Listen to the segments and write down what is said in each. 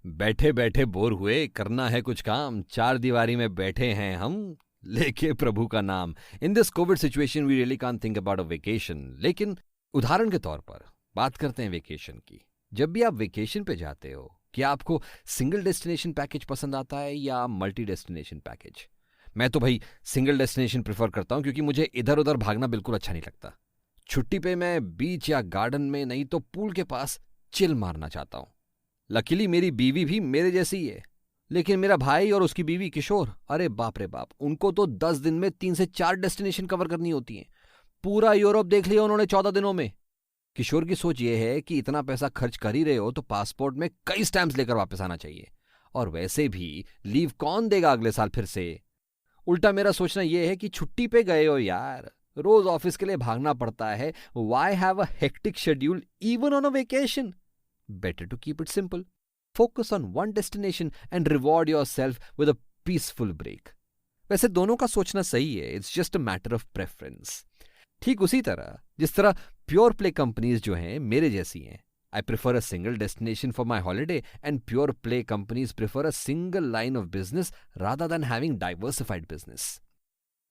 बैठे बैठे बोर हुए, करना है कुछ काम, चार दीवारी में बैठे हैं हम, लेके प्रभु का नाम। In this COVID situation we really can't think about a vacation. लेकिन उदाहरण के तौर पर बात करते हैं वेकेशन की। जब भी आप वेकेशन पे जाते हो, क्या आपको सिंगल डेस्टिनेशन पैकेज पसंद आता है या मल्टी डेस्टिनेशन पैकेज? मैं तो भाई सिंगल डेस्टिनेशन प्रेफर करता हूं, क्योंकि मुझे इधर उधर भागना बिल्कुल अच्छा नहीं लगता। छुट्टी पे मैं बीच या गार्डन में नहीं तो पूल के पास चिल मारना चाहता हूं। लकीली मेरी बीवी भी मेरे जैसी ही है। लेकिन मेरा भाई और उसकी बीवी किशोर, अरे बाप रे बाप, उनको तो 10 दिन में 3 से 4 डेस्टिनेशन कवर करनी होती हैं। पूरा यूरोप देख लिया उन्होंने 14 दिनों में। किशोर की सोच ये है कि इतना पैसा खर्च कर ही रहे हो तो पासपोर्ट में कई स्टैम्प्स लेकर वापस आना चाहिए। और वैसे भी लीव कौन देगा अगले साल फिर से? उल्टा मेरा सोचना यह है कि छुट्टी पे गए हो यार, रोज ऑफिस के लिए भागना पड़ता है। Why have a hectic schedule even on a vacation? Better to keep it simple. Focus on one destination and reward yourself with a peaceful break. वैसे दोनों का सोचना सही है, it's just a matter of preference. ठीक उसी तरह जिस तरह प्योर प्ले कंपनीज जो हैं मेरे जैसी हैं। I prefer a single destination for my holiday and pure play companies prefer a single line of business rather than having diversified business.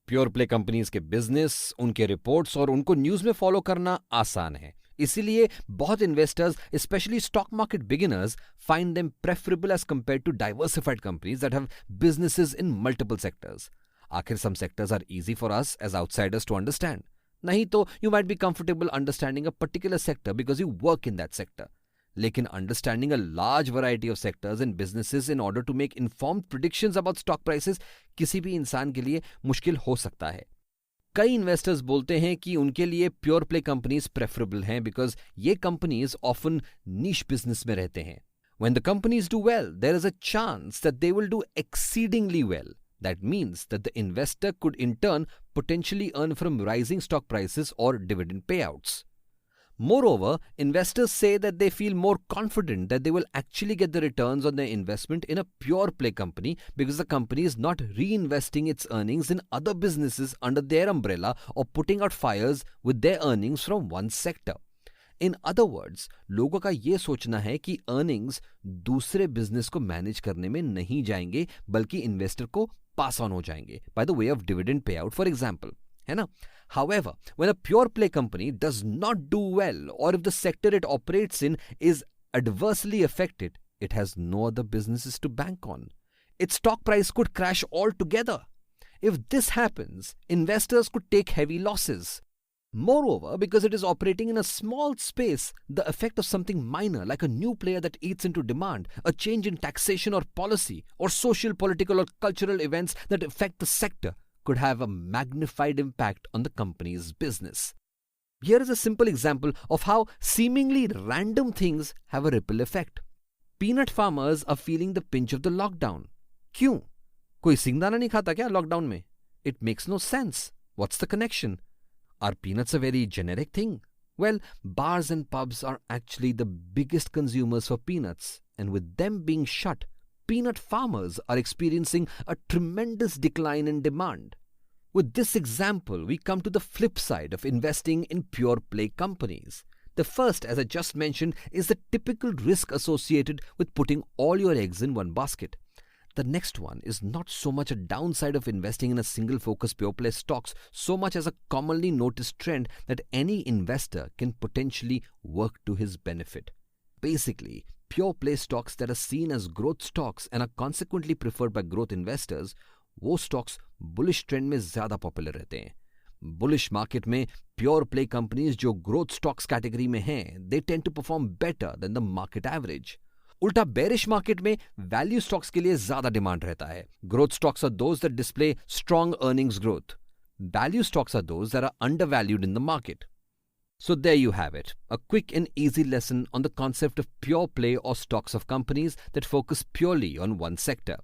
Pure play companies के बिजनेस, उनके रिपोर्ट्स और उनको news में फॉलो करना आसान है। इसीलिए बहुत investors, specially stock market beginners, find them preferable as compare to diversified companies that have businesses in multiple sectors. आखिर some sectors are easy for us as outsiders to understand. नहीं तो you might be comfortable understanding a particular sector because you work in that sector. लेकिन understanding a large variety of sectors and businesses in order to make informed predictions about stock prices किसी भी इंसान के लिए मुश्किल हो सकता है। कई इन्वेस्टर्स बोलते हैं कि उनके लिए प्योर प्ले कंपनीज प्रेफरेबल हैं बिकॉज ये कंपनीज ऑफन नीश बिजनेस में रहते हैं। When the companies do well, there is a chance that they will do exceedingly well. That means that the investor could in turn potentially earn from rising stock prices or dividend payouts. Moreover, investors say that they feel more confident that they will actually get the returns on their investment in a pure play company because the company is not reinvesting its earnings in other businesses under their umbrella or putting out fires with their earnings from one sector. In other words, लोगों का ये सोचना है कि earnings दूसरे business को manage करने में नहीं जाएंगे बल्कि इन्वेस्टर को पास ऑन हो जाएंगे by the way of dividend payout for example, है ना? However, when a pure play company does not do well or if the sector it operates in is adversely affected, it has no other businesses to bank on. Its stock price could crash altogether. If this happens, investors could take heavy losses. Moreover, because it is operating in a small space, the effect of something minor like a new player that eats into demand, a change in taxation or policy, or social, political or cultural events that affect the sector could have a magnified impact on the company's business. Here is a simple example of how seemingly random things have a ripple effect. Peanut farmers are feeling the pinch of the lockdown. क्यों? कोई सिंगदाना नहीं खाता क्या lockdown में? It makes no sense. What's the connection? Are peanuts a very generic thing? Well, bars and pubs are actually the biggest consumers for peanuts, and with them being shut, peanut farmers are experiencing a tremendous decline in demand. With this example, we come to the flip side of investing in pure play companies. The first, as I just mentioned, is the typical risk associated with putting all your eggs in one basket. The next one is not so much a downside of investing in a single focus pure play stocks so much as a commonly noticed trend that any investor can potentially work to his benefit. Basically, pure play stocks that are seen as growth stocks and are consequently preferred by growth investors, वो stocks bullish trend में ज़्यादा popular रहते हैं. Bullish market में pure play companies जो growth stocks category में हैं, they tend to perform better than the market average. उल्टा बेरिश मार्केट में वैल्यू स्टॉक्स के लिए ज्यादा डिमांड रहता है. Growth stocks are those that display strong earnings growth. Value stocks are those that are undervalued in the market. So there you have it, a quick and easy lesson on the concept of pure play or stocks of companies that focus purely on one sector.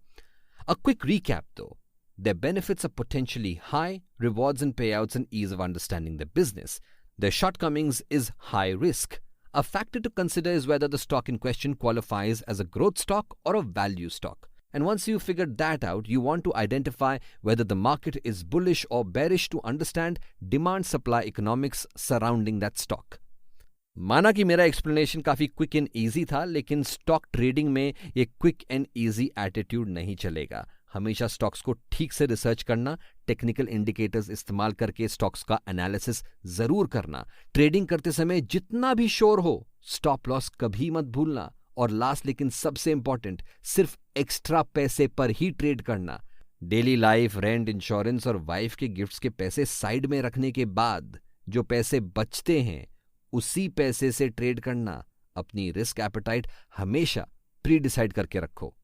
A quick recap though. Their benefits are potentially high, rewards and payouts and ease of understanding their business. Their shortcomings is high risk. A factor to consider is whether the stock in question qualifies as a growth stock or a value stock. And once you've figured that out, you want to identify whether the market is bullish or bearish to understand demand-supply economics surrounding that stock. माना कि मेरा explanation काफी quick and easy था, लेकिन stock trading में ये quick and easy attitude नहीं चलेगा। हमेशा स्टॉक्स को ठीक से रिसर्च करना, टेक्निकल इंडिकेटर्स इस्तेमाल करके स्टॉक्स का एनालिसिस जरूर करना, ट्रेडिंग करते समय जितना भी श्योर हो स्टॉप लॉस कभी मत भूलना, और लास्ट लेकिन सबसे इंपॉर्टेंट, सिर्फ एक्स्ट्रा पैसे पर ही ट्रेड करना। डेली लाइफ, रेंट, इंश्योरेंस और वाइफ के गिफ्ट्स के पैसे साइड में रखने के बाद जो पैसे बचते हैं उसी पैसे से ट्रेड करना। अपनी रिस्क एपेटाइट हमेशा प्री डिसाइड करके रखो।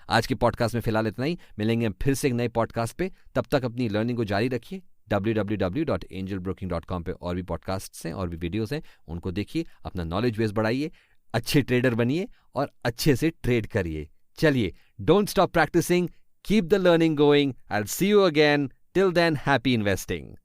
आज के पॉडकास्ट में फिलहाल इतना ही, मिलेंगे फिर से एक नए पॉडकास्ट पे। तब तक अपनी लर्निंग को जारी रखिए। www.angelbroking.com पे और भी पॉडकास्ट्स हैं और भी वीडियोस हैं, उनको देखिए, अपना नॉलेज बेस बढ़ाइए, अच्छे ट्रेडर बनिए और अच्छे से ट्रेड करिए। चलिए, don't stop practising, keep the learning going. I will see you again. Till then, happy investing.